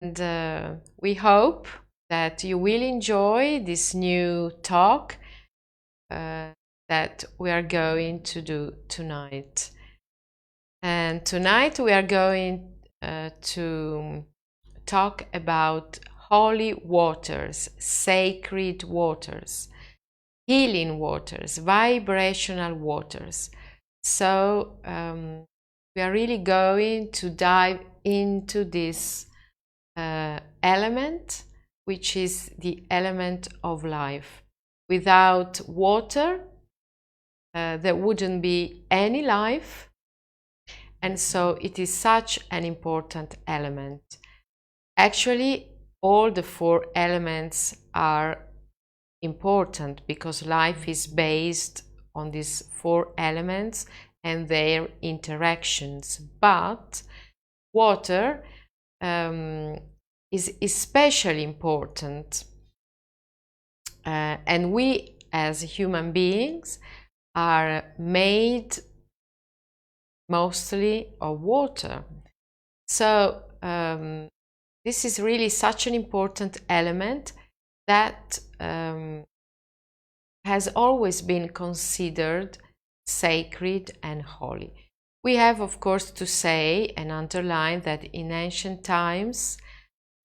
And we hope that you will enjoy this new talk that we are going to do tonight. And tonight we are going to talk about holy waters, sacred waters, healing waters, vibrational waters. So we are really going to dive into this element, which is the element of life. Without water, there wouldn't be any life, and so it is such an important element. Actually, all the four elements are important because life is based on these four elements and their interactions. But water is especially important. And we as human beings are made mostly of water. So this is really such an important element that has always been considered sacred and holy. We have, of course, to say and underline that in ancient times,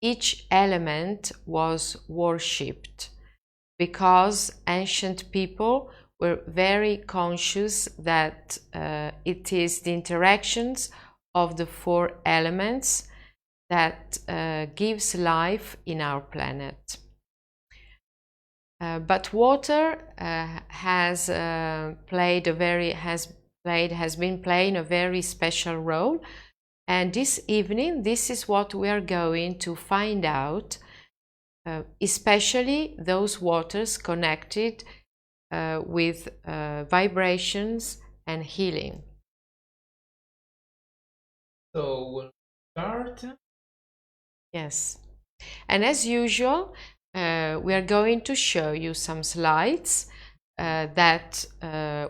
each element was worshipped because ancient people were very conscious that it is the interactions of the four elements that gives life in our planet. But water has been playing a very special role, and this evening this is what we are going to find out, especially those waters connected with vibrations and healing. So we'll start. Yes, and as usual, we are going to show you some slides that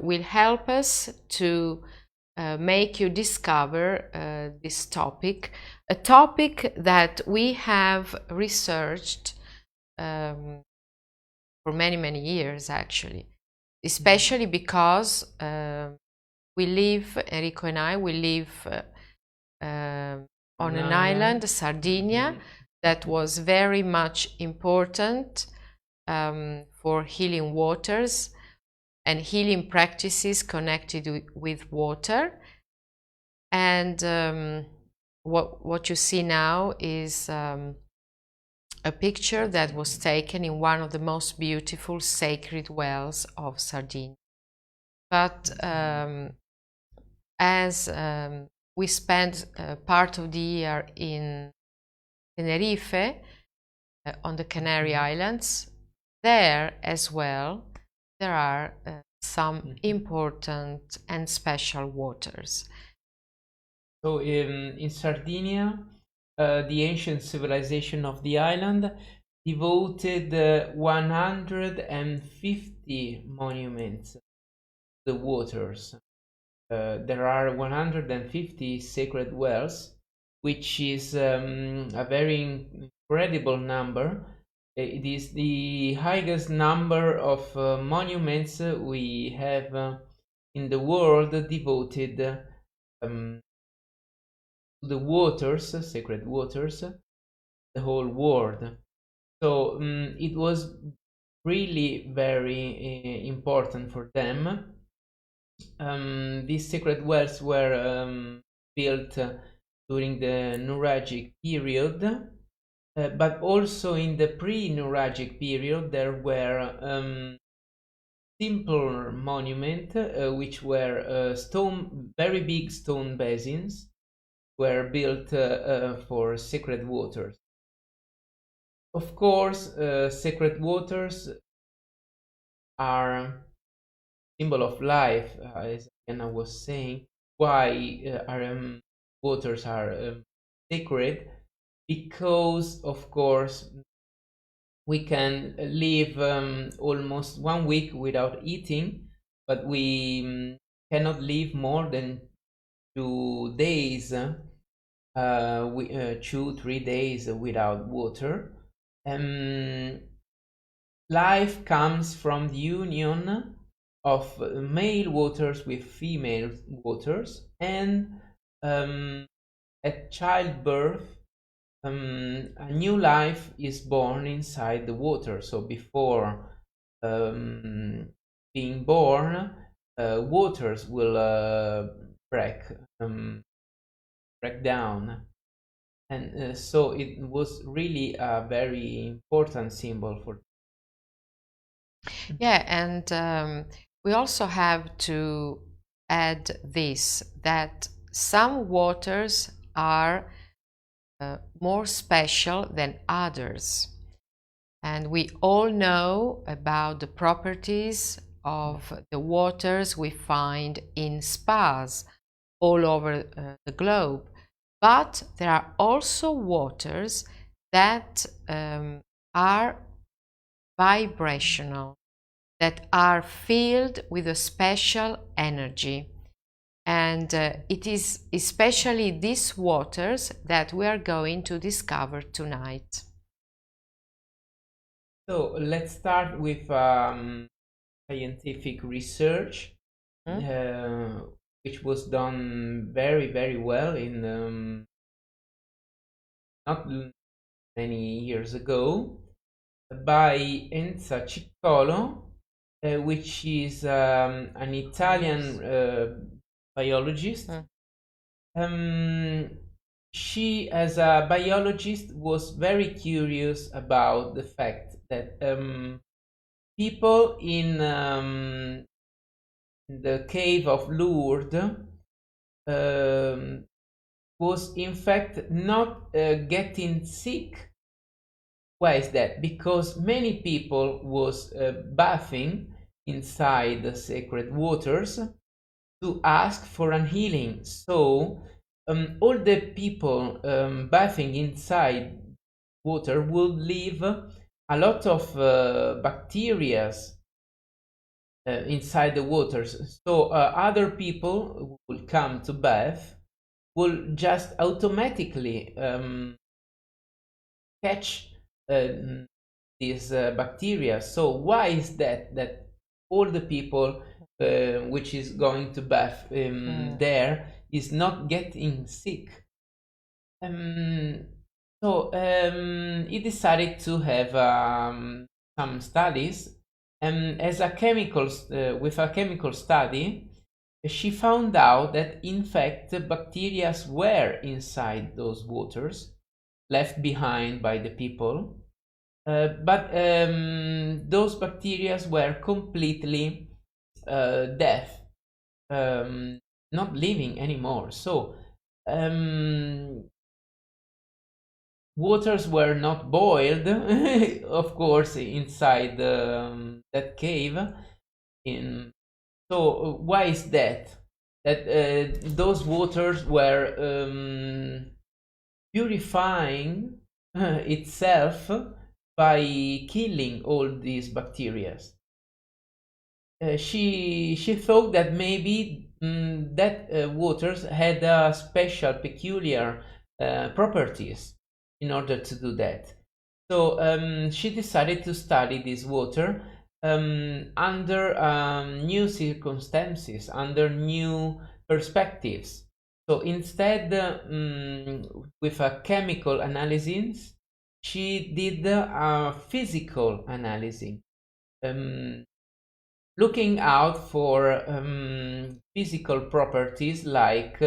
will help us to make you discover this topic, a topic that we have researched for many years actually, especially because we live, Enrico and I, we live on an island, Sardinia, that was very much important for healing waters and healing practices connected with water. And what you see now is a picture that was taken in one of the most beautiful sacred wells of Sardinia. But as we spent part of the year in Tenerife, on the Canary Islands, there as well there are some important and special waters. So in Sardinia, the ancient civilization of the island devoted 150 monuments to the waters. There are 150 sacred wells, which is a very incredible number. It is the highest number of monuments we have in the world devoted to the waters, sacred waters, the whole world. So it was really very important for them. These sacred wells were built during the Nuragic period, but also in the pre-Nuragic period there were simple monuments which were very big stone basins were built for sacred waters. Of course, sacred waters are symbol of life, as Anna was saying. Why waters are sacred? Because, of course, we can live almost 1 week without eating, but we cannot live more than 2 days 2-3 days without water. Life comes from the union of male waters with female waters, and at childbirth, a new life is born inside the water. So before being born, waters will break down, and so it was really a very important symbol for. Yeah, and we also have to add this, that some waters are more special than others. And we all know about the properties of the waters we find in spas all over the globe. But there are also waters that are vibrational, that are filled with a special energy. And it is especially these waters that we are going to discover tonight. So let's start with scientific research, which was done very, very well in not many years ago by Enza Ciccolo, which is an Italian biologist. She, as a biologist, was very curious about the fact that people in the cave of Lourdes was in fact not getting sick. Why is that? Because many people was bathing inside the sacred waters to ask for an healing. So all the people bathing inside water will leave a lot of bacteria inside the waters. So other people who will come to bath will just automatically catch these bacteria. So why is that? That all the people which is going to bath there is not getting sick. So he decided to have some studies, and as a with a chemical study, she found out that in fact bacteria were inside those waters left behind by the people, but those bacteria were completely dead, not living anymore. So waters were not boiled, of course, inside that cave. So why is that? That those waters were purifying itself by killing all these bacteria. She thought that maybe that waters had special peculiar properties in order to do that. So she decided to study this water under new circumstances, under new perspectives. So instead, with a chemical analysis, she did a physical analysis, looking out for physical properties like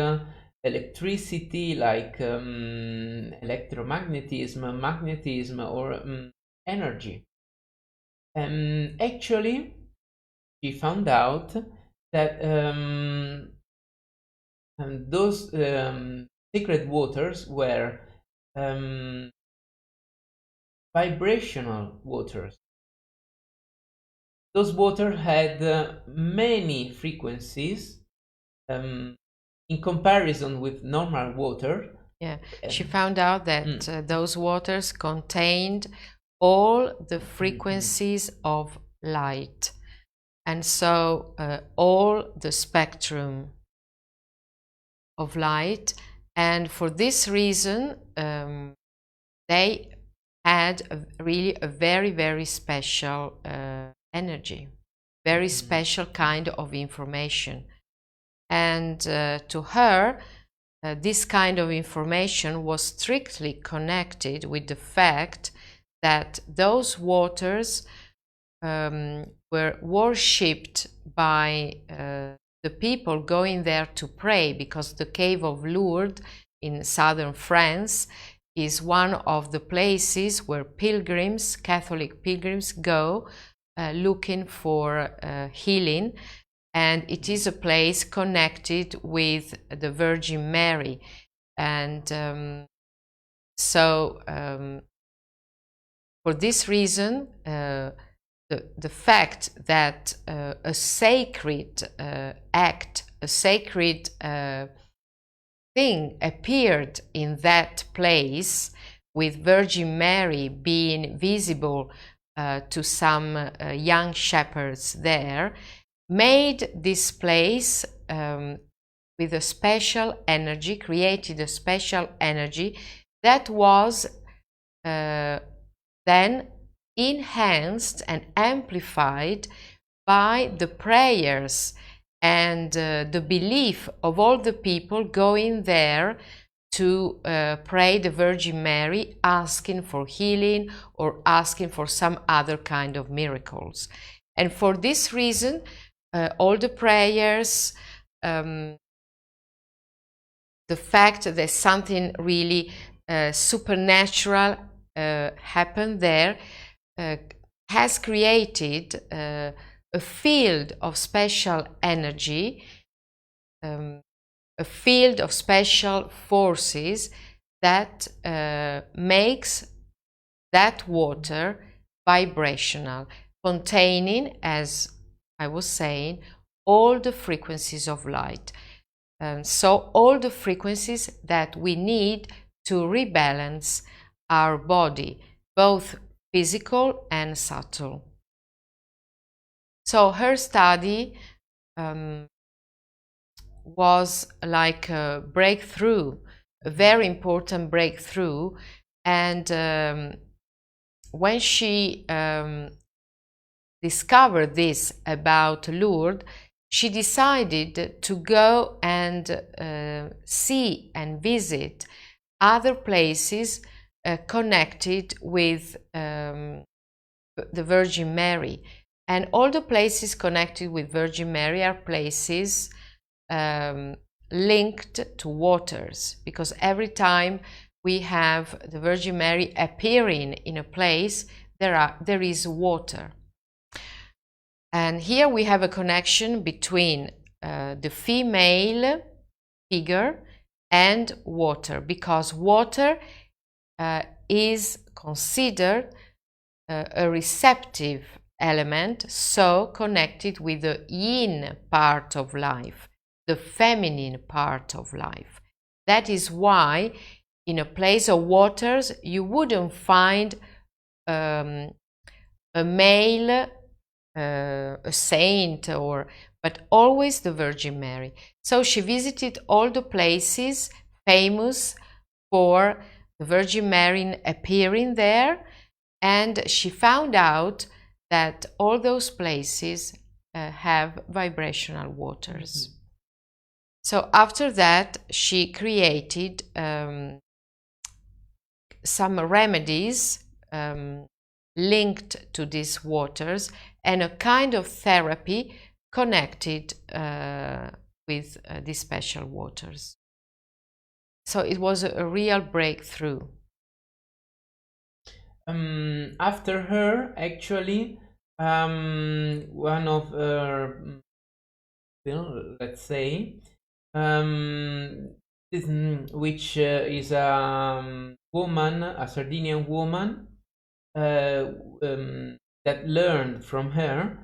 electricity, like electromagnetism, magnetism, or energy. Actually, she found out that those secret waters were vibrational waters. Those waters had many frequencies in comparison with normal water. Yeah, she found out that those waters contained all the frequencies of light, and so all the spectrum of light, And for this reason, they had really a very, very special energy, very special kind of information. And to her, this kind of information was strictly connected with the fact that those waters were worshipped by the people going there to pray, because the cave of Lourdes in southern France is one of the places where pilgrims, Catholic pilgrims, go looking for healing. And it is a place connected with the Virgin Mary. And for this reason, the fact that a sacred act, a sacred thing appeared in that place, with Virgin Mary being visible to some young shepherds there, made this place with a special energy, created a special energy that was then enhanced and amplified by the prayers and the belief of all the people going there to pray the Virgin Mary, asking for healing or asking for some other kind of miracles. And for this reason, all the prayers, the fact that something really supernatural happened there has created a field of special energy, a field of special forces that makes that water vibrational, containing, as I was saying, all the frequencies of light. So all the frequencies that we need to rebalance our body, both physical and subtle. So her study was like a breakthrough, a very important breakthrough. And when she discovered this about Lourdes, she decided to go and see and visit other places connected with the Virgin Mary. And all the places connected with Virgin Mary are places linked to waters, because every time we have the Virgin Mary appearing in a place, there is water. And here we have a connection between the female figure and water, because water is considered a receptive element, so connected with the yin part of life, the feminine part of life. That is why in a place of waters you wouldn't find a male, a saint, but always the Virgin Mary. So she visited all the places famous for the Virgin Mary appearing there, and she found out that all those places have vibrational waters. Mm-hmm. So after that, she created some remedies linked to these waters, and a kind of therapy connected with these special waters. So it was a real breakthrough. After her, actually, one of her, let's say, which is a woman, a Sardinian woman, that learned from her,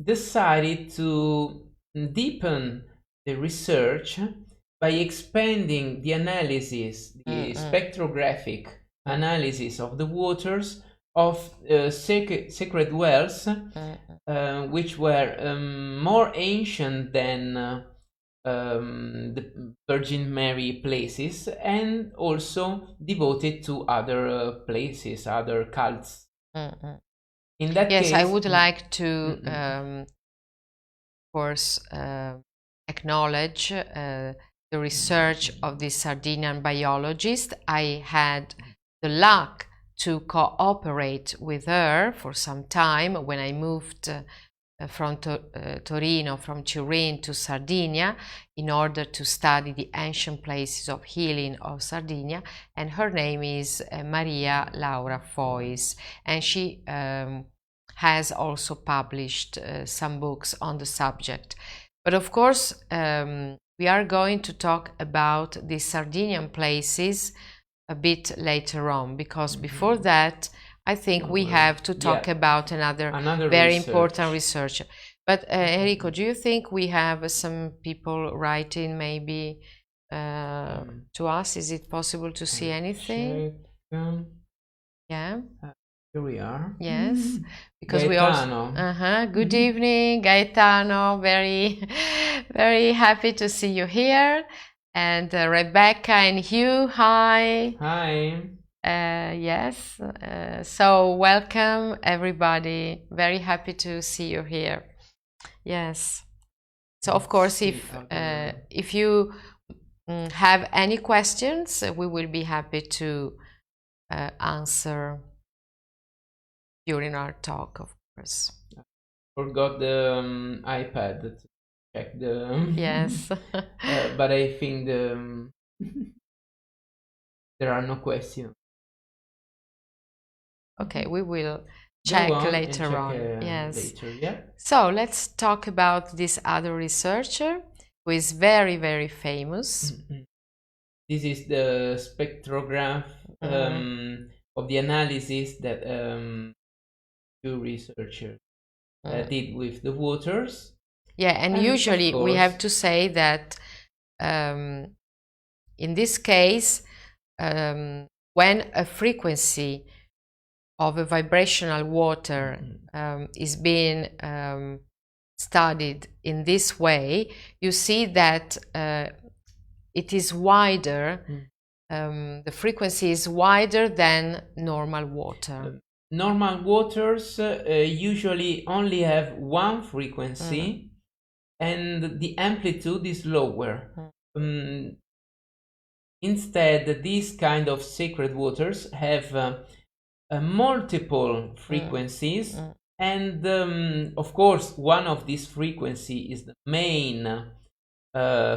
decided to deepen the research by expanding the analysis, the spectrographic analysis of the waters of sacred wells, which were more ancient than the Virgin Mary places, and also devoted to other places, other cults. Mm-mm. In that Yes, case, I would like to, of course, acknowledge the research of this Sardinian biologist. I had the luck to cooperate with her for some time when I moved from Torino, from Turin to Sardinia, in order to study the ancient places of healing of Sardinia. And her name is Maria Laura Fois, and she has also published some books on the subject. But of course, we are going to talk about the Sardinian places a bit later on, because before that, I think we have to talk about another very important researcher. But Enrico, do you think we have some people writing maybe to us? Is it possible to see anything? Yeah. Here we are. Yes, because Gaetano. we also. Good evening, Gaetano. Very happy to see you here. And Rebecca and Hugh, hi. Hi. Yes, so welcome everybody. Very happy to see you here. Yes. So of course, if you have any questions, we will be happy to answer during our talk, of course. Forgot the iPad to check the. Yes. But I think there are no questions. Okay, we will check later on. Yes. Later, yeah. So let's talk about this other researcher who is very, very famous. This is the spectrograph of the analysis that two researchers did with the waters. Yeah, and usually we have to say that in this case, when a frequency of a vibrational water is being studied in this way, you see that it is wider, the frequency is wider than normal water. Normal waters usually only have one frequency and the amplitude is lower. Instead, these kind of sacred waters have multiple frequencies, and of course one of these frequency is the main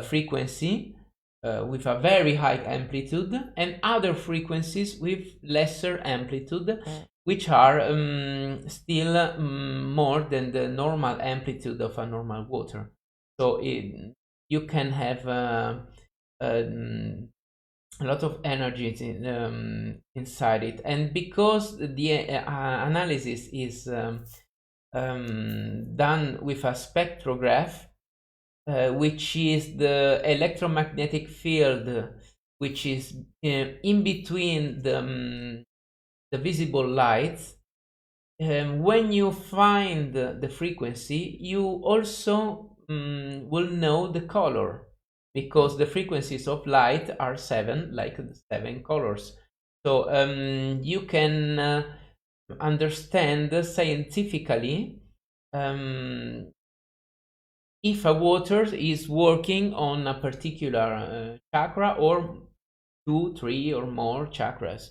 frequency with a very high amplitude, and other frequencies with lesser amplitude, which are still more than the normal amplitude of a normal water. So you can have a lot of energy inside it, and because the analysis is done with a spectrograph, which is the electromagnetic field which is in between the visible light. When you find the frequency, you also will know the color, because the frequencies of light are 7, like the 7 colors. So you can understand scientifically if a water is working on a particular chakra, or 2, 3 or more chakras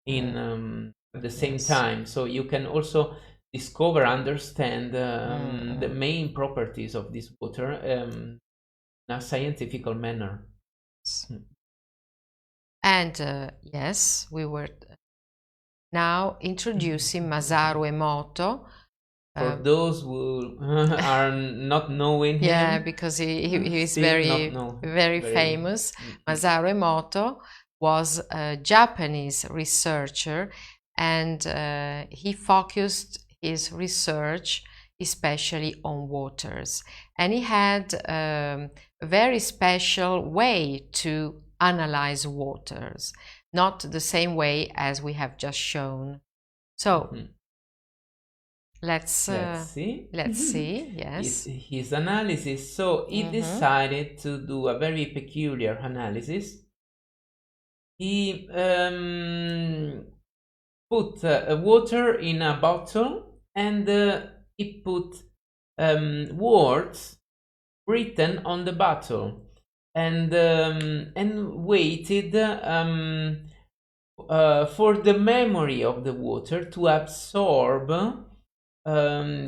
in at the same time. So you can also discover, understand the main properties of this water in a scientific manner. And yes, we were now introducing Masaru Emoto. For those who are not knowing him, yeah, because he is very famous. Masaru Emoto was a Japanese researcher, and he focused his research especially on waters, and he had a very special way to analyze waters, not the same way as we have just shown. So Let's see. Yes. His analysis. So he decided to do a very peculiar analysis. He put water in a bottle, and he put words written on the bottle, and waited for the memory of the water to absorb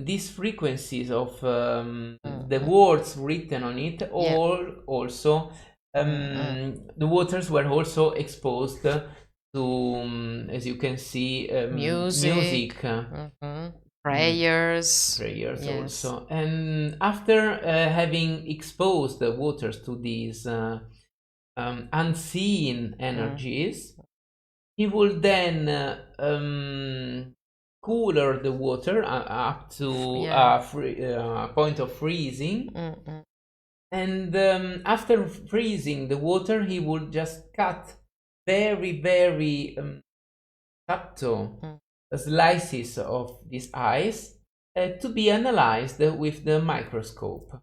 these frequencies of the words written on it, or also the waters were also exposed to, as you can see, music. Prayers yes. Also, and after having exposed the waters to these unseen energies, he will then cooler the water up to a point of freezing, and after freezing the water, he will just cut very, very subtle slices of this ice to be analyzed with the microscope.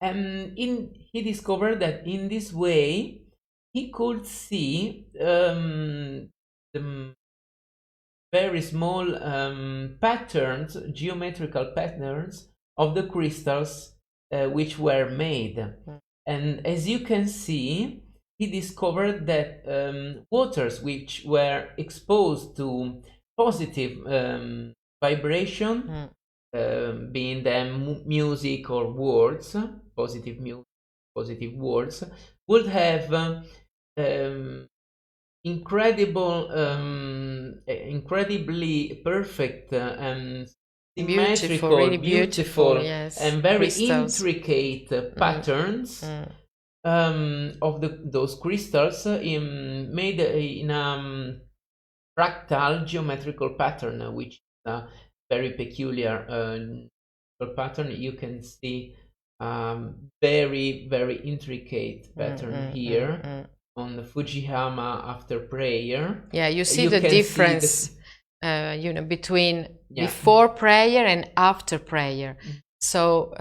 And he discovered that in this way he could see the very small patterns, geometrical patterns of the crystals which were made. And as you can see, he discovered that waters which were exposed to positive vibration, being them music or words, positive words, would have incredibly perfect and symmetrical, really beautiful yes, and very crystals. Intricate patterns of those crystals made in a fractal geometrical pattern, which is a very peculiar pattern. You can see very, very intricate pattern here on the Fujiyama after prayer. Yeah, you see the difference between before prayer and after prayer. So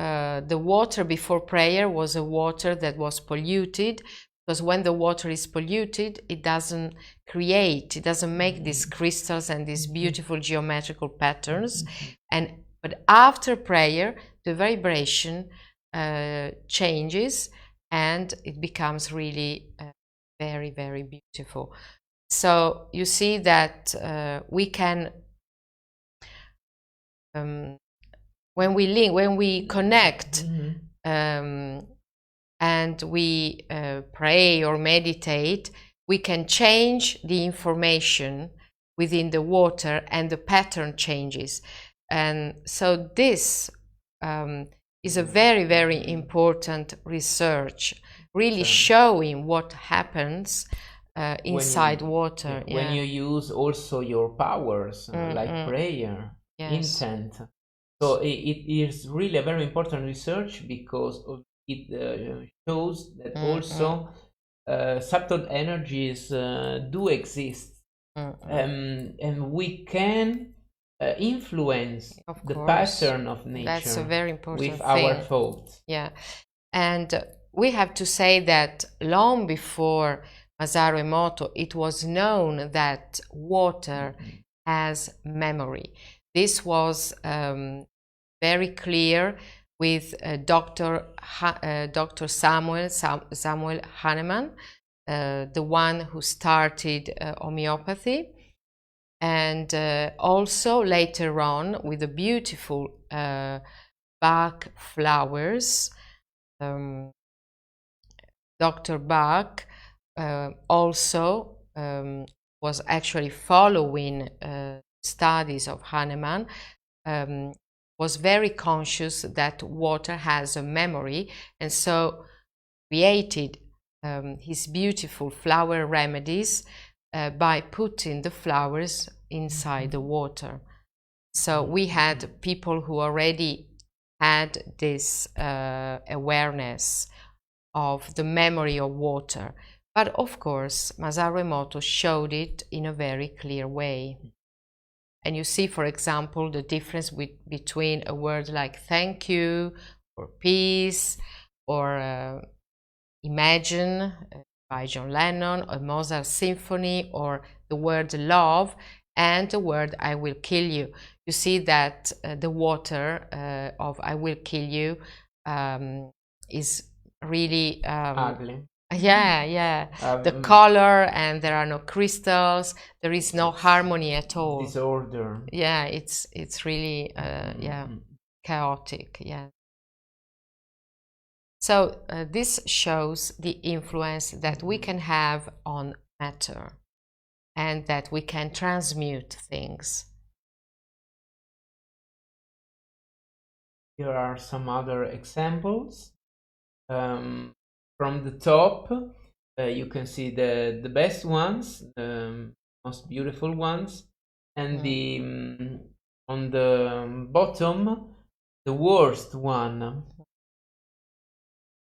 the water before prayer was a water that was polluted, because when the water is polluted, it doesn't make these crystals and these beautiful geometrical patterns. But after prayer, the vibration changes and it becomes really very, very beautiful. So you see that we can, when we connect and we pray or meditate, we can change the information within the water and the pattern changes. And so this is a very, very important research, really showing what happens inside water. When you use also your powers, like prayer, intent. So it is really a very important research, because it shows that also subtle energies do exist, and we can influence the pattern of nature. That's a very important with thing. Our thoughts. Yeah, and we have to say that long before Masaru Emoto, it was known that water has memory. This was very clear with Dr. Samuel Hahnemann, the one who started homeopathy, and also later on with the beautiful Bach flowers. Dr. Bach also was actually following studies of Hahnemann, was very conscious that water has a memory, and so created his beautiful flower remedies by putting the flowers inside the water. So we had people who already had this awareness of the memory of water. But of course, Masaru Emoto showed it in a very clear way. And you see, for example, the difference between a word like thank you, or peace, or Imagine by John Lennon, a Mozart symphony, or the word love, and the word I will kill you. You see that the water of I will kill you is really ugly. Yeah. The color, and there are no crystals, there is no harmony at all. Disorder. Yeah, it's really yeah, chaotic. Yeah. So this shows the influence that we can have on matter, and that we can transmute things. Here are some other examples. From the top, you can see the best ones, the most beautiful ones, and on the bottom, the worst one.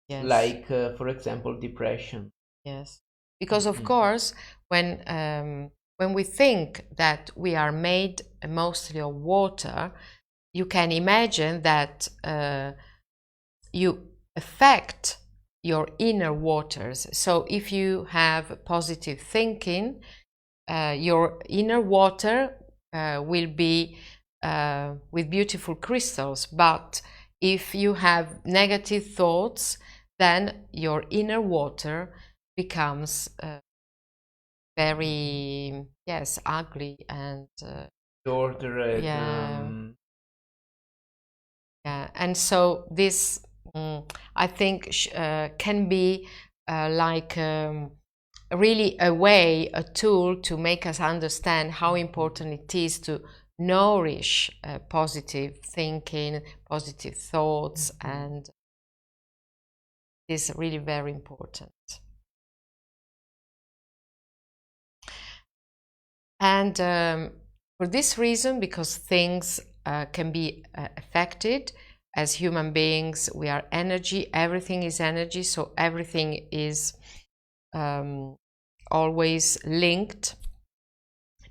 Yes. Like, for example, depression. Yes, because of course, when we think that we are made mostly of water, you can imagine that you affect your inner waters. So if you have positive thinking, your inner water will be with beautiful crystals. But if you have negative thoughts, then your inner water becomes very, yes, ugly and disordered. Yeah, and so this I think can be like really a tool to make us understand how important it is to nourish positive thinking, positive thoughts, and is really very important. And for this reason, because things can be affected, as human beings, we are energy, everything is energy, so everything is always linked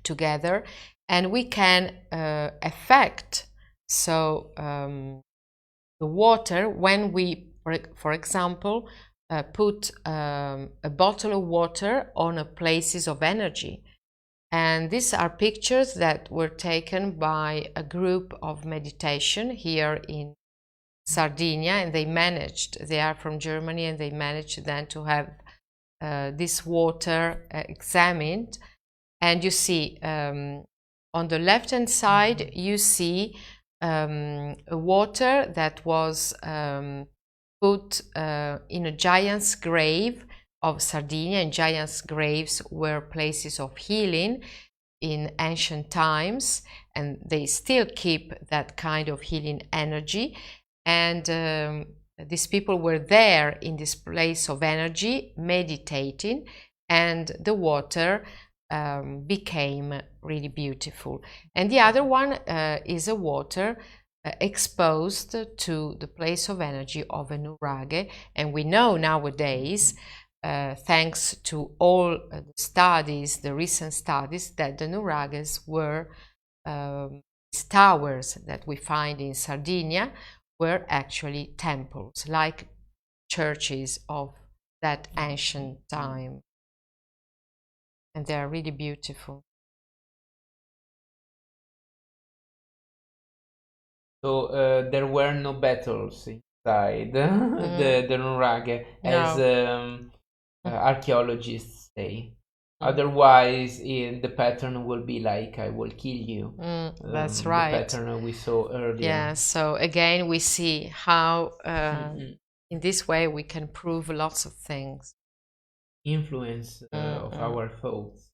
together, and we can affect. So the water, when we, for example, put a bottle of water on a places of energy. And these are pictures that were taken by a group of meditation here in Sardinia, and they are from Germany, and they managed then to have this water examined. And you see on the left hand side, you see a water that was put in a giant's grave of Sardinia, and giants' graves were places of healing in ancient times, and they still keep that kind of healing energy. And these people were there in this place of energy, meditating, and the water became really beautiful. And the other one is a water exposed to the place of energy of a nuraghe, and we know nowadays, thanks to all the studies, the recent studies, that the nuraghes were towers that we find in Sardinia were actually temples, like churches of that ancient time. And they are really beautiful. So there were no battles inside the nuraghe, as archaeologists say. Otherwise, the pattern will be like, I will kill you. That's right. The pattern we saw earlier. Yeah, so again, we see how in this way we can prove lots of things. Influence of our thoughts.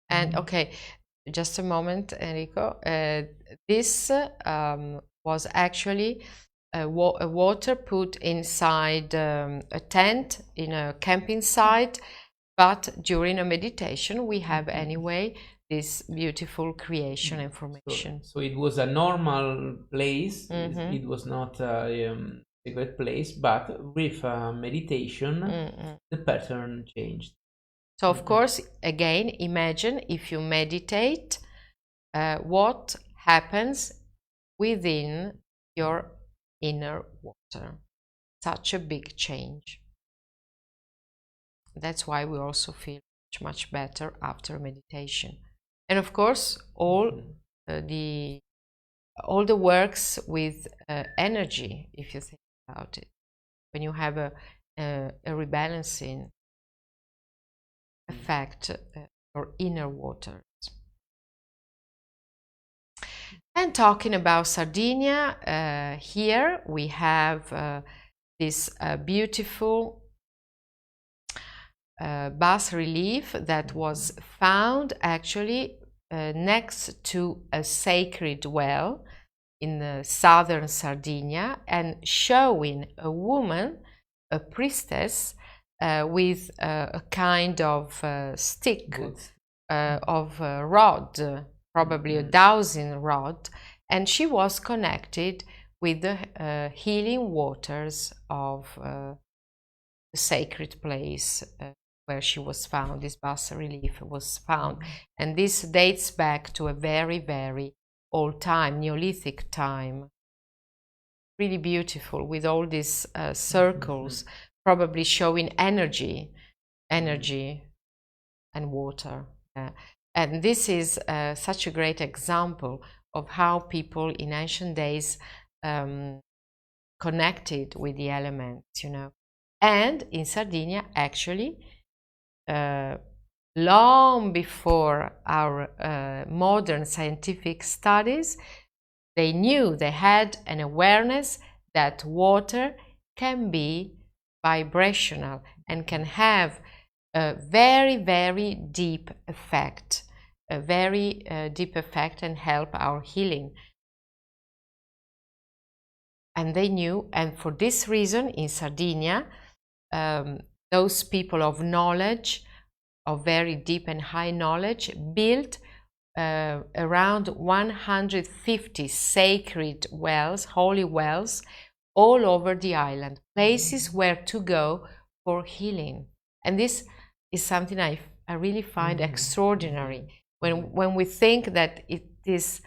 And okay, just a moment, Enrico. This was actually a water put inside a tent in a camping site, but during a meditation we have anyway this beautiful creation information. So it was a normal place. It was not a good place, but with meditation, the pattern changed. So of course, again, imagine if you meditate what happens within your inner water. Such a big change. That's why we also feel much better after meditation. And of course, all the works with energy, if you think about it. When you have a rebalancing effect for inner waters. And talking about Sardinia, here we have this beautiful bas relief that was found actually next to a sacred well in southern Sardinia, and showing a woman, a priestess, with a kind of stick of a rod, probably a dowsing rod, and she was connected with the healing waters of the sacred place where she was found. This bas relief was found, and this dates back to a very, very old time, Neolithic time. Really beautiful, with all these circles, probably showing energy and water. And this is such a great example of how people in ancient days connected with the elements, you know. And in Sardinia, actually, long before our modern scientific studies, they knew, they had an awareness that water can be vibrational and can have a very, very deep effect, and help our healing. And they knew, and for this reason, in Sardinia, those people of knowledge, of very deep and high knowledge, built around 150 sacred wells, holy wells, all over the island, places where to go for healing. And this is something I really find extraordinary when we think that it is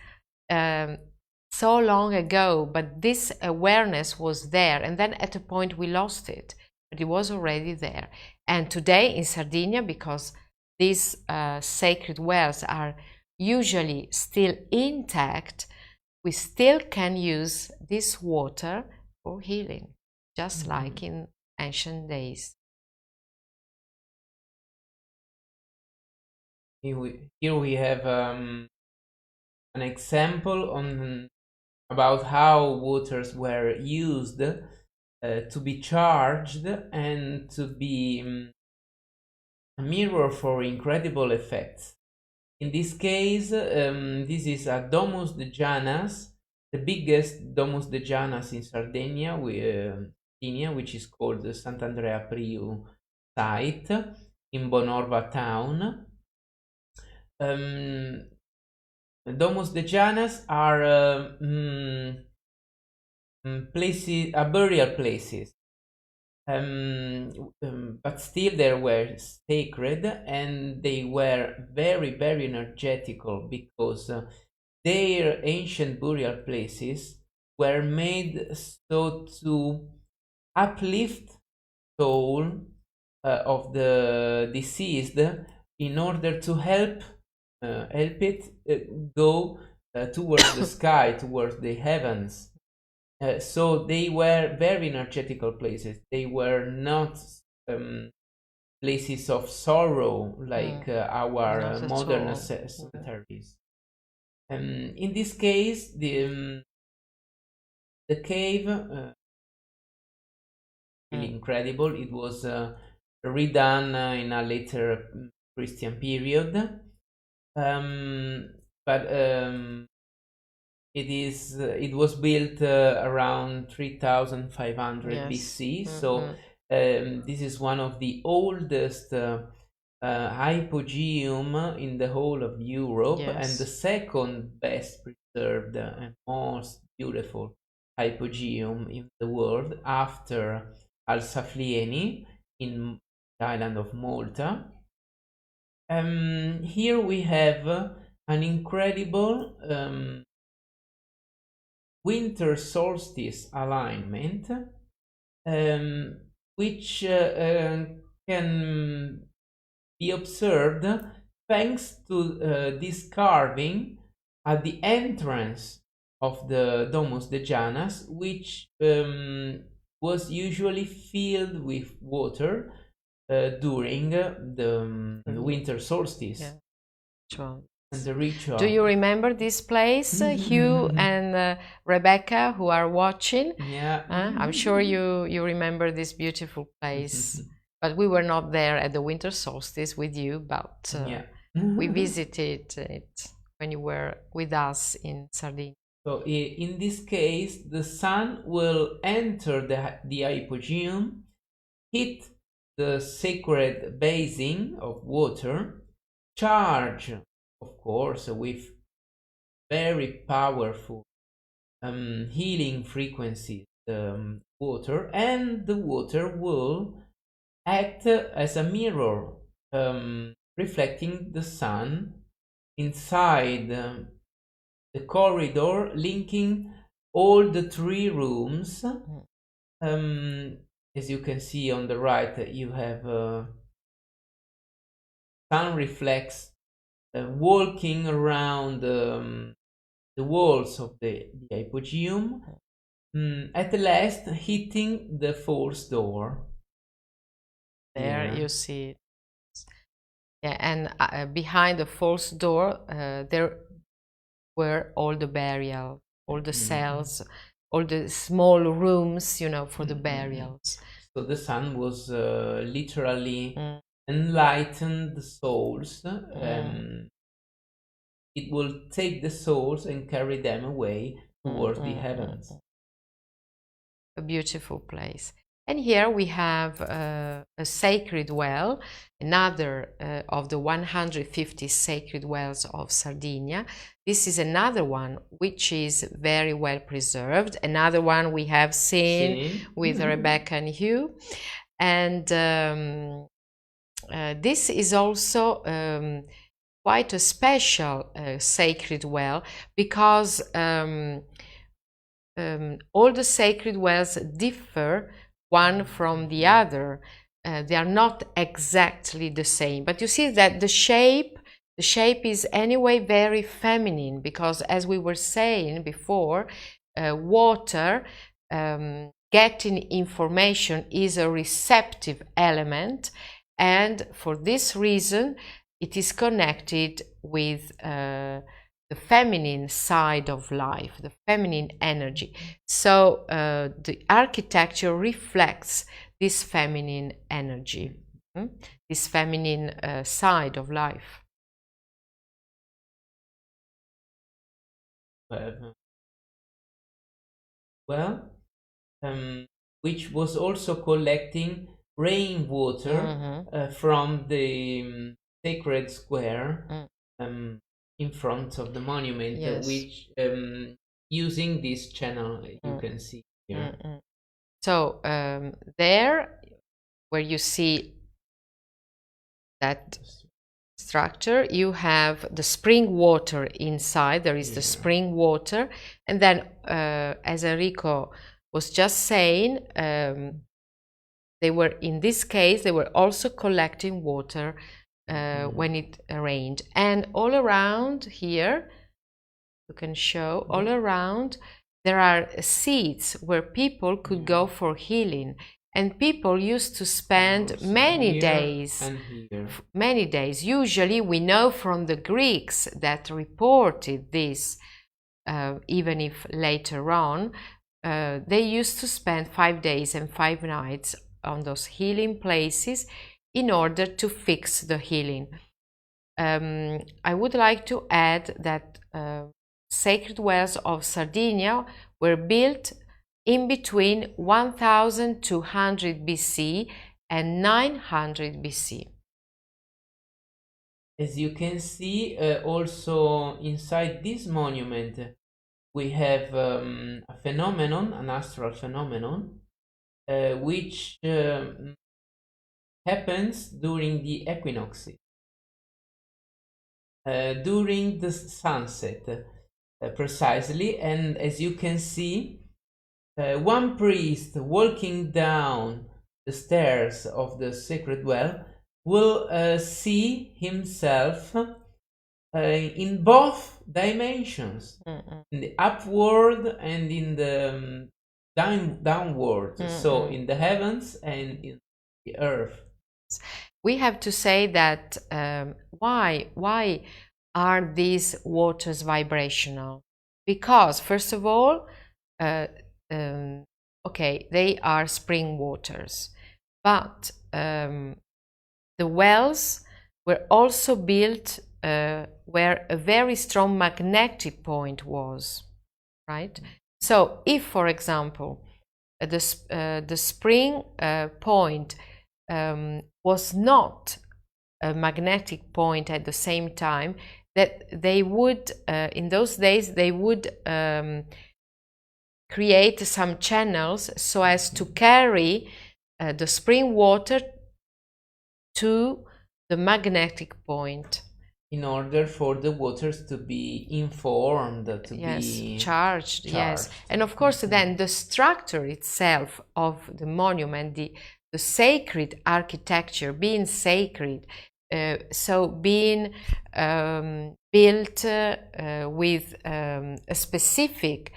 so long ago, but this awareness was there, and then at a point we lost it, but it was already there. And today in Sardinia, because these sacred wells are usually still intact, we still can use this water for healing, just like in ancient days. Here we have an example about how waters were used to be charged and to be a mirror for incredible effects. In this case, this is a Domus de Janas, the biggest Domus de Janas in Sardinia, which is called the Sant'Andrea Priu site in Bonorva town. Domus de Janas are places, burial places. But still they were sacred, and they were very, very energetical, because their ancient burial places were made so to uplift soul of the deceased, in order to help it go towards the sky, towards the heavens. So they were very energetical places. They were not places of sorrow like our modern cemeteries. In this case, the cave, really incredible. It was redone in a later Christian period, but it was built around 3500 BC. So this is one of the oldest hypogeum in the whole of Europe, and the second best preserved and most beautiful hypogeum in the world, after Al-Saflieni in the island of Malta. Here we have an incredible winter solstice alignment, which can be observed thanks to this carving at the entrance of the Domus de Janas, which was usually filled with water during the winter solstice. Yeah. Sure. And the ritual. Do you remember this place, Hugh and Rebecca, who are watching? Yeah. I'm sure you remember this beautiful place. But we were not there at the winter solstice with you, but yeah. we visited it when you were with us in Sardinia. So in this case, the sun will enter the hypogeum, hit the sacred basin of water, charge, of course, with very powerful healing frequencies, water, and the water will act as a mirror, reflecting the sun inside the corridor linking all the 3 rooms. As you can see on the right, you have sun reflects walking around the walls of the hypogeum, at last hitting the false door. There you see it. Yeah, and behind the false door, there were all the burial, all the cells, all the small rooms, you know, for the burials. So the sun was literally enlightened the souls. It will take the souls and carry them away towards the heavens. A beautiful place. And here we have a sacred well, another of the 150 sacred wells of Sardinia. This is another one which is very well preserved. Another one we have seen with Rebecca and Hugh. And this is also quite a special sacred well, because all the sacred wells differ one from the other. They are not exactly the same, but you see that the shape is anyway very feminine, because as we were saying before, water getting information is a receptive element, and for this reason it is connected with the feminine side of life, the feminine energy. So the architecture reflects this feminine energy, this feminine side of life. Well, which was also collecting rainwater from the sacred square in front of the monument, Yes. which using this channel you can see here. So there, where you see that structure, you have the spring water inside. There is the spring water, and then as Enrico was just saying, they were, in this case, they were also collecting water when it rained. And all around here, you can show, all around there are seats where people could go for healing, and people used to spend many days. Usually we know from the Greeks that reported this, even if later on they used to spend 5 days and 5 nights on those healing places in order to fix the healing. I would like to add that sacred wells of Sardinia were built in between 1200 BC and 900 BC. As you can see, also inside this monument we have a phenomenon, an astral phenomenon, which happens during the equinoxes. during the sunset, precisely. And as you can see, one priest walking down the stairs of the sacred well will see himself in both dimensions, in the upward and in the downward, so in the heavens and in the earth. We have to say that why are these waters vibrational? Because first of all, okay, they are spring waters, but the wells were also built where a very strong magnetic point was, right? So if, for example, the spring point was not a magnetic point at the same time, that they would, in those days, they would create some channels so as to carry the spring water to the magnetic point. In order for the waters to be informed, to be charged. Yes. And of course, then the structure itself of the monument, the sacred architecture, being sacred, so being built with a specific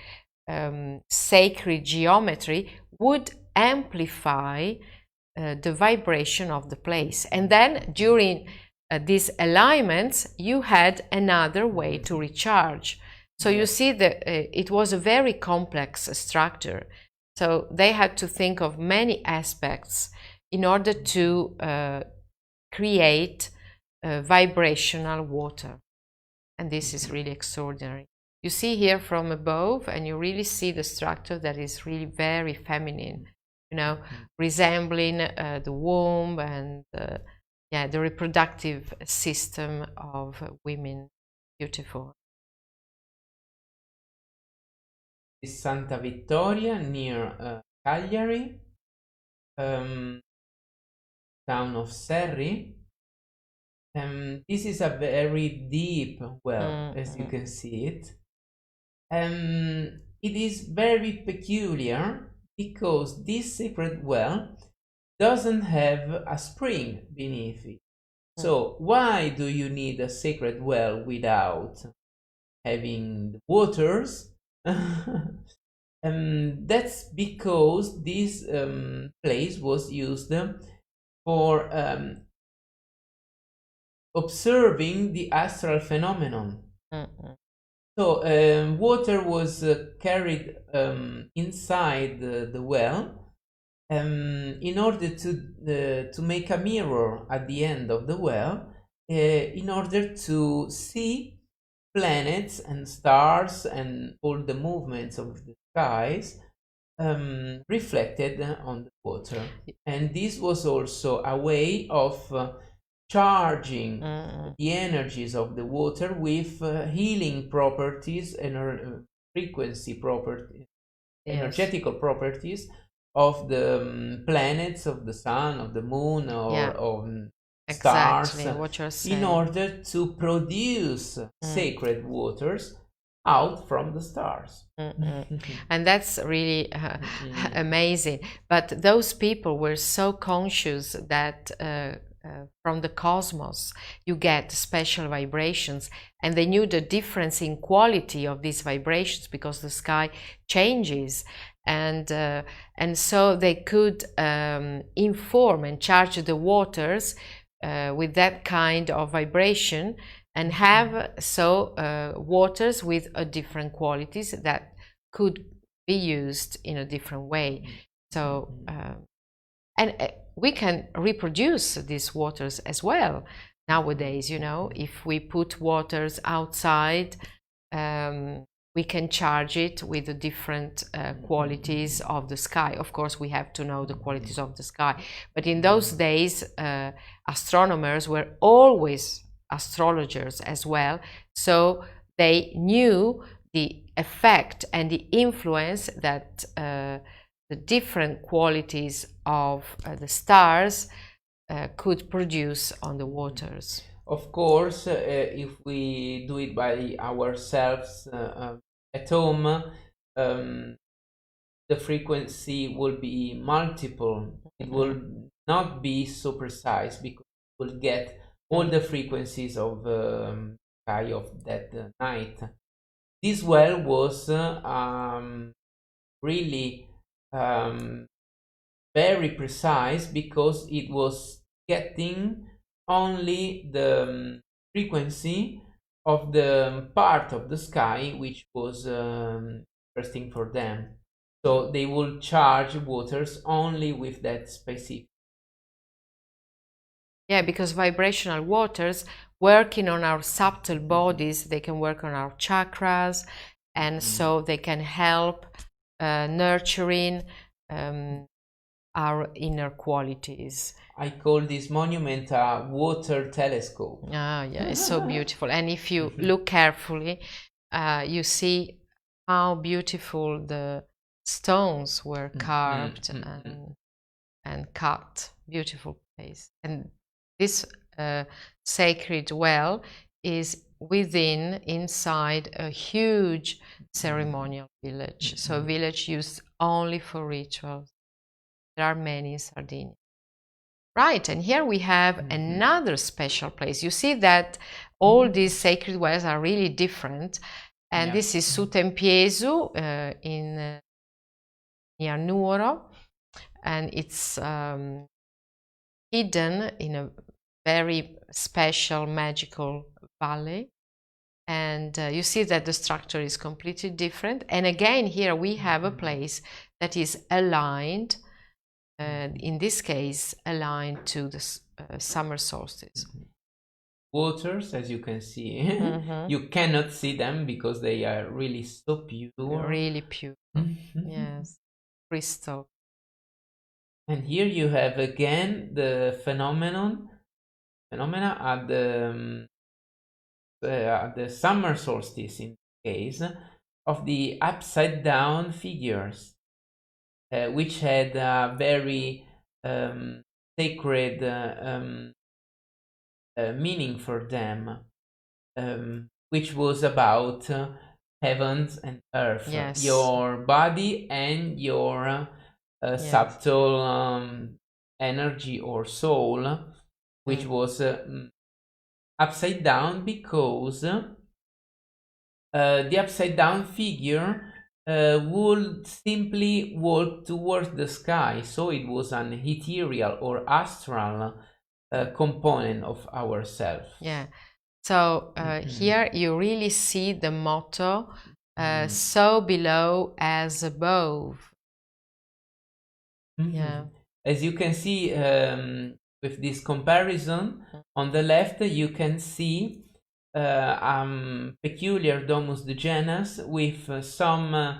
sacred geometry, would amplify the vibration of the place. And then during these alignments, you had another way to recharge. So you see that it was a very complex structure. So they had to think of many aspects in order to create vibrational water. And this is really extraordinary. You see here from above, and you really see the structure that is really very feminine, you know, resembling the womb and the reproductive system of women. Beautiful. Santa Vittoria near Cagliari, town of Serri. This is a very deep well, as you can see it. It is very peculiar because this sacred well doesn't have a spring beneath it. So why do you need a sacred well without having the waters? That's because this place was used for observing the astral phenomenon. So water was carried inside the well in order to make a mirror at the end of the well, in order to see planets and stars and all the movements of the skies reflected on the water. And this was also a way of charging the energies of the water with healing properties and frequency properties, energetical properties of the planets, of the sun, of the moon, or of stars, what you're saying, in order to produce sacred waters out from the stars. And that's really amazing. But those people were so conscious that from the cosmos you get special vibrations, and they knew the difference in quality of these vibrations because the sky changes, and so they could inform and charge the waters with that kind of vibration, and have waters with different qualities that could be used in a different way. So and we can reproduce these waters as well nowadays, you know. If we put waters outside, we can charge it with the different qualities of the sky. Of course, we have to know the qualities of the sky. But in those days, astronomers were always astrologers as well. So they knew the effect and the influence that the different qualities of the stars could produce on the waters. Of course, if we do it by ourselves at home, the frequency will be multiple. It will not be so precise because we'll get all the frequencies of sky of that night. This well was really very precise because it was getting only the frequency of the part of the sky which was interesting for them. So they will charge waters only with that specific. Yeah, because vibrational waters working on our subtle bodies, they can work on our chakras, and so they can help nurturing our inner qualities. I call this monument a water telescope. Ah, yeah, it's so beautiful. And if you look carefully, you see how beautiful the stones were carved and cut. Beautiful place. And this sacred well is inside a huge ceremonial village. So a village used only for rituals. There are many in Sardinia. Right, and here we have another special place. You see that all these sacred wells are really different. And this is Su Tempiesu in near Nuoro. And it's hidden in a very special magical valley. And you see that the structure is completely different. And again, here we have a place that is aligned, in this case, aligned to the summer solstice. Waters, as you can see, you cannot see them because they are really so pure. Really pure, yes, crystal. And here you have again the phenomena at the summer solstice, in case of the upside down figures, which had a very sacred meaning for them, which was about heavens and earth, your body and your subtle energy or soul, which was upside down because the upside down figure would simply walk towards the sky, so it was an ethereal or astral component of ourself. Yeah, so here you really see the motto, so below as above. Yeah. As you can see, with this comparison, on the left you can see peculiar domus de genus with some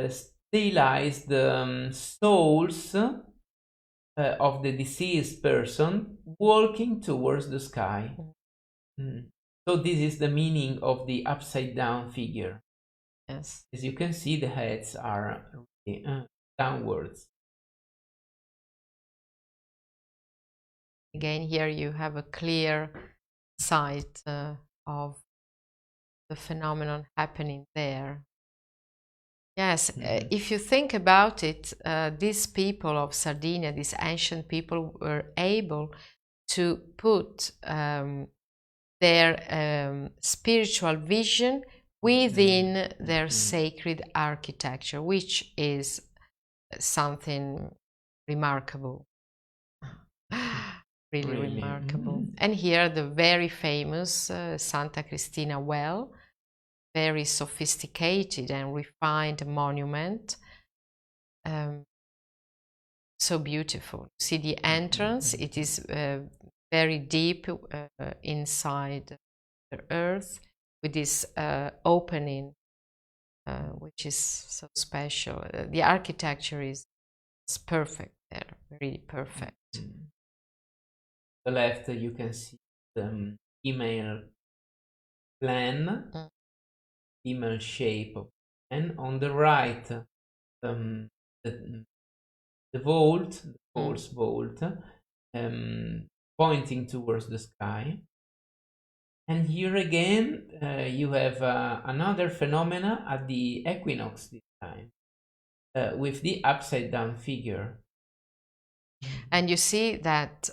stylized souls of the deceased person walking towards the sky. So this is the meaning of the upside down figure. Yes. As you can see, the heads are downwards. Again, here you have a clear sight of the phenomenon happening there. Yes, if you think about it, these people of Sardinia, these ancient people, were able to put their spiritual vision within their sacred architecture, which is something remarkable. Really remarkable. And here the very famous Santa Cristina well, very sophisticated and refined monument. So beautiful. See the entrance, it is very deep inside the earth with this opening, which is so special. The architecture is perfect there, really perfect. The left you can see the email plan, email shape, and on the right the vault, the false vault, pointing towards the sky. And here again, you have another phenomena at the equinox this time, with the upside down figure. And you see that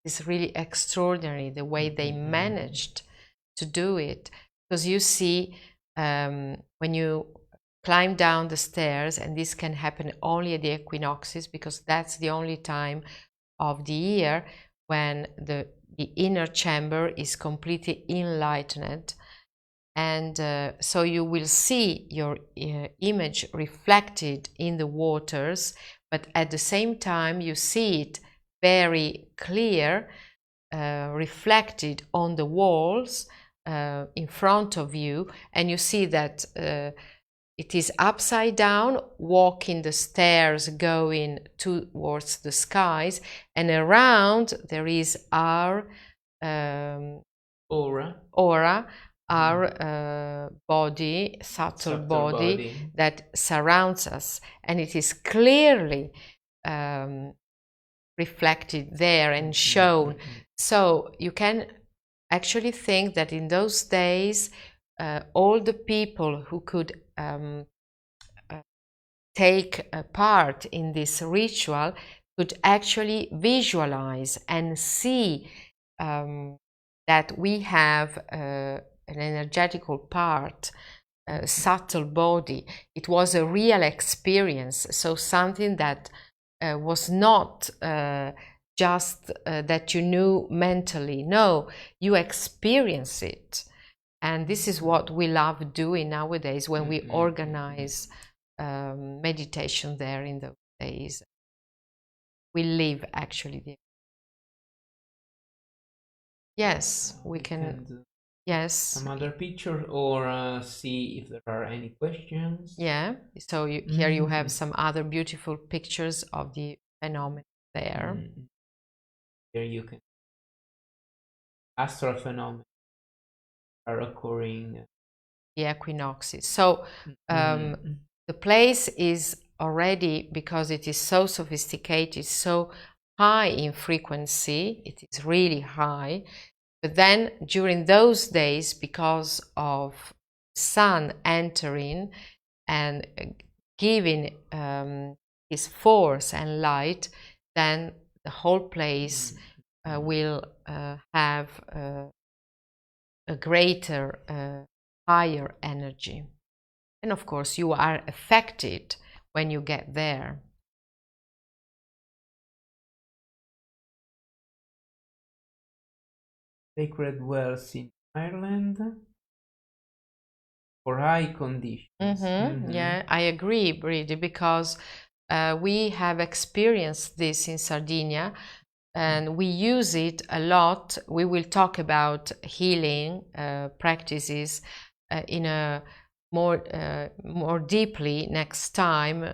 it's really extraordinary the way they managed to do it, because you see when you climb down the stairs, and this can happen only at the equinoxes because that's the only time of the year when the inner chamber is completely enlightened, and so you will see your image reflected in the waters, but at the same time you see it very clear, reflected on the walls in front of you, and you see that it is upside down, walking the stairs going towards the skies, and around there is our aura, our body, subtle body that surrounds us, and it is clearly reflected there and shown. So you can actually think that in those days all the people who could take part in this ritual could actually visualize and see that we have an energetical part, a subtle body. It was a real experience, so something that was not just that you knew mentally. No, you experience it. And this is what we love doing nowadays when we organize meditation there in those days. We live actually there. Yes, we can. Yes. Some other picture, or see if there are any questions. Yeah. So here you have some other beautiful pictures of the phenomenon there. Here you can. Astral phenomena are occurring. The equinoxes. So the place is already, because it is so sophisticated, so high in frequency, it is really high. But then during those days, because of sun entering and giving his force and light, then the whole place will have a greater, higher energy. And of course, you are affected when you get there. Sacred wells in Ireland for high conditions. Yeah, I agree, Brady, because we have experienced this in Sardinia and we use it a lot. We will talk about healing practices in a more deeply next time,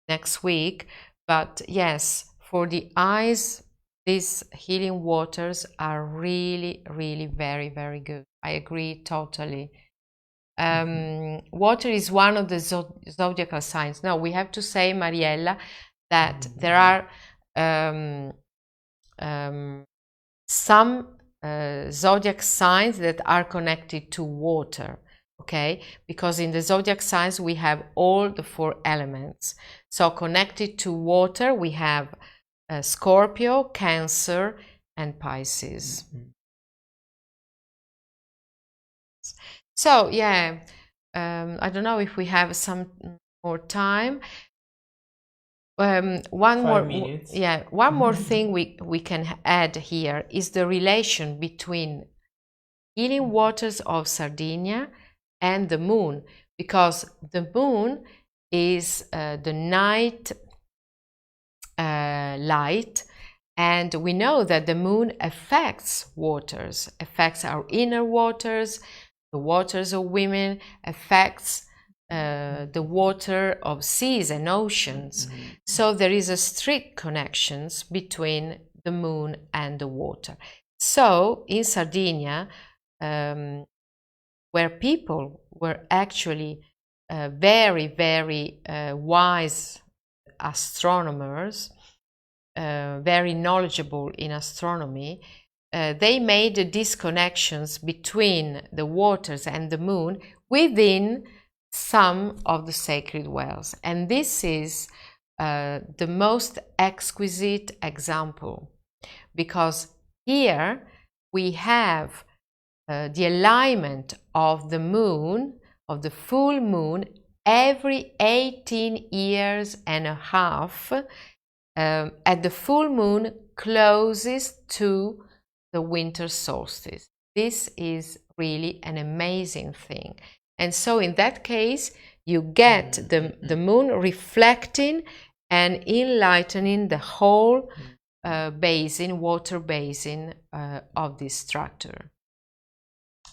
next week. But yes, for the eyes, these healing waters are really, really very, very good. I agree totally. Water is one of the zodiacal signs. No, we have to say, Mariella, that there are some zodiac signs that are connected to water, okay? Because in the zodiac signs we have all the 4 elements. So connected to water we have Scorpio, Cancer, and Pisces. So yeah, I don't know if we have some more time. One 5 more minutes. Yeah, one more thing we can add here is the relation between healing waters of Sardinia and the moon, because the moon is the night light, and we know that the moon affects waters, affects our inner waters, the waters of women, affects the water of seas and oceans. So there is a strict connections between the moon and the water. So in Sardinia, where people were actually very, very wise astronomers, very knowledgeable in astronomy, they made the disconnections between the waters and the moon within some of the sacred wells. And this is the most exquisite example, because here we have the alignment of the moon, of the full moon, every 18 years and a half, at the full moon closest to the winter solstice. This is really an amazing thing. And so in that case, you get the moon reflecting and enlightening the whole basin, water basin of this structure.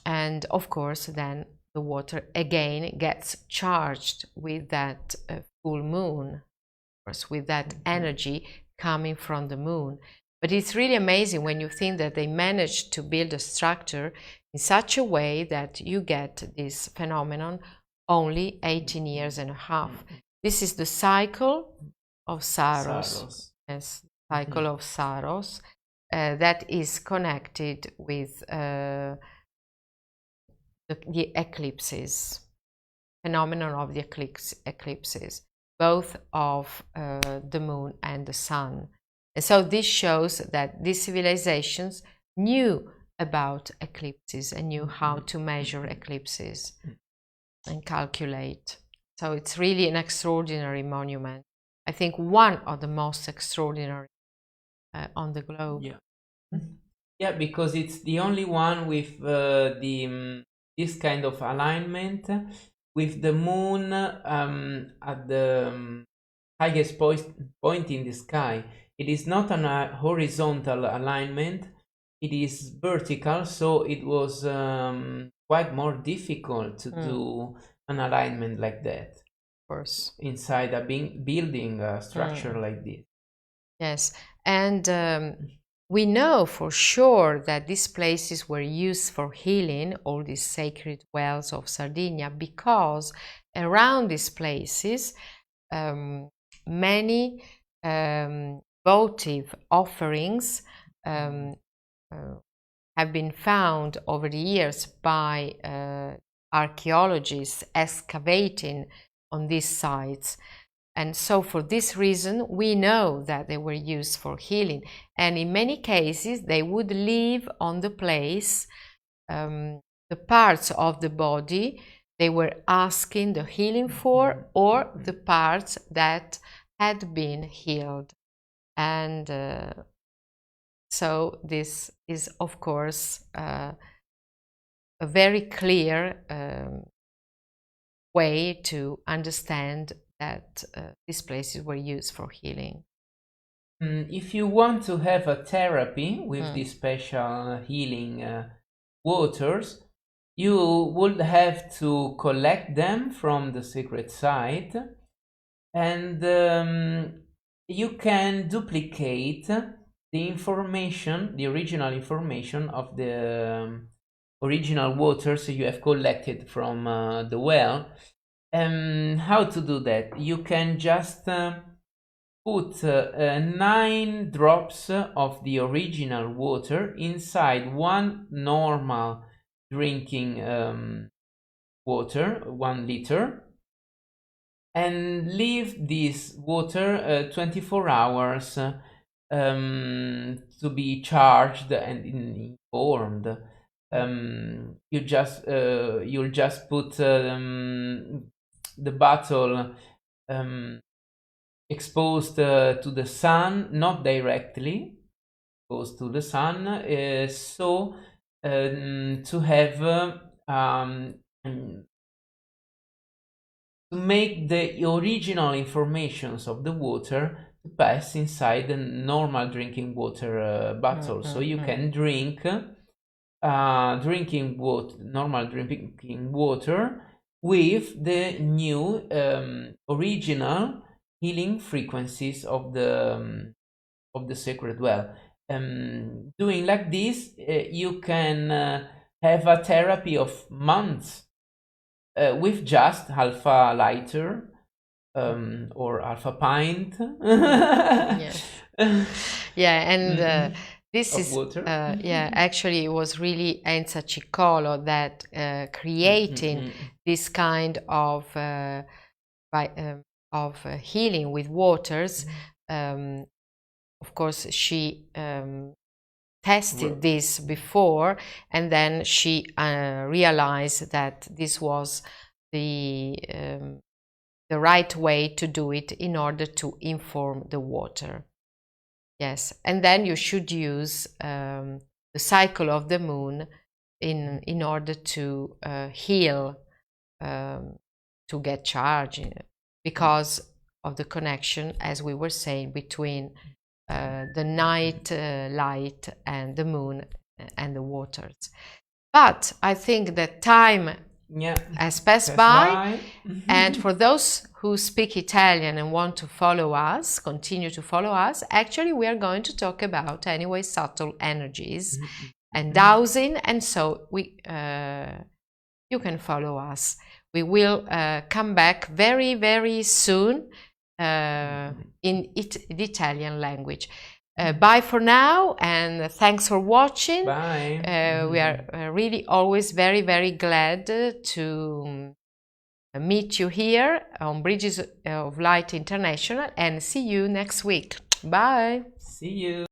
And of course, then the water again gets charged with that full moon, of course, with that energy coming from the moon. But it's really amazing when you think that they managed to build a structure in such a way that you get this phenomenon only 18 years and a half. This is the cycle of Saros. Yes, cycle of Saros that is connected with the eclipses, phenomenon of the eclipses, both of the moon and the sun. And so this shows that these civilizations knew about eclipses and knew how to measure eclipses and calculate. So it's really an extraordinary monument. I think one of the most extraordinary on the globe. Yeah, because it's the only one with this kind of alignment, with the moon at the highest point in the sky. It is not a horizontal alignment, it is vertical, so it was quite more difficult to do an alignment like that. Of course. Inside a building structure like this. Yes, and we know for sure that these places were used for healing, all these sacred wells of Sardinia, because around these places many votive offerings have been found over the years by archaeologists excavating on these sites. And so for this reason, we know that they were used for healing. And in many cases, they would leave on the place the parts of the body they were asking the healing for, or the parts that had been healed. And so this is, of course, a very clear way to understand that these places were used for healing. If you want to have a therapy with these special healing waters, you would have to collect them from the sacred site, and you can duplicate the information, the original information of the original waters you have collected from the well. How to do that? You can just put 9 drops of the original water inside one normal drinking water, 1 liter, and leave this water 24 hours to be charged and informed. You'll just put the bottle exposed to the sun, not directly exposed to the sun, so to have to make the original informations of the water to pass inside the normal drinking water bottle. So you can drink normal drinking water with the new original healing frequencies of the sacred well. Doing like this, you can have a therapy of months with just half a liter or half a pint. Yeah, and This of is water. yeah, actually it was really Enza Ciccolo that creating this kind of healing with waters. Of course, she tested this before, and then she realized that this was the right way to do it in order to inform the water. Yes, and then you should use the cycle of the moon in order to heal, to get charged, because of the connection, as we were saying, between the night light and the moon and the waters. But I think that time has passed by. And for those who speak Italian and want to follow us, continue to follow us, actually we are going to talk about anyway subtle energies and dowsing, and so you can follow us. We will come back very, very soon in the Italian language. Bye for now, and thanks for watching. Bye. We are really always very, very glad to meet you here on Bridges of Light International, and see you next week. Bye. See you.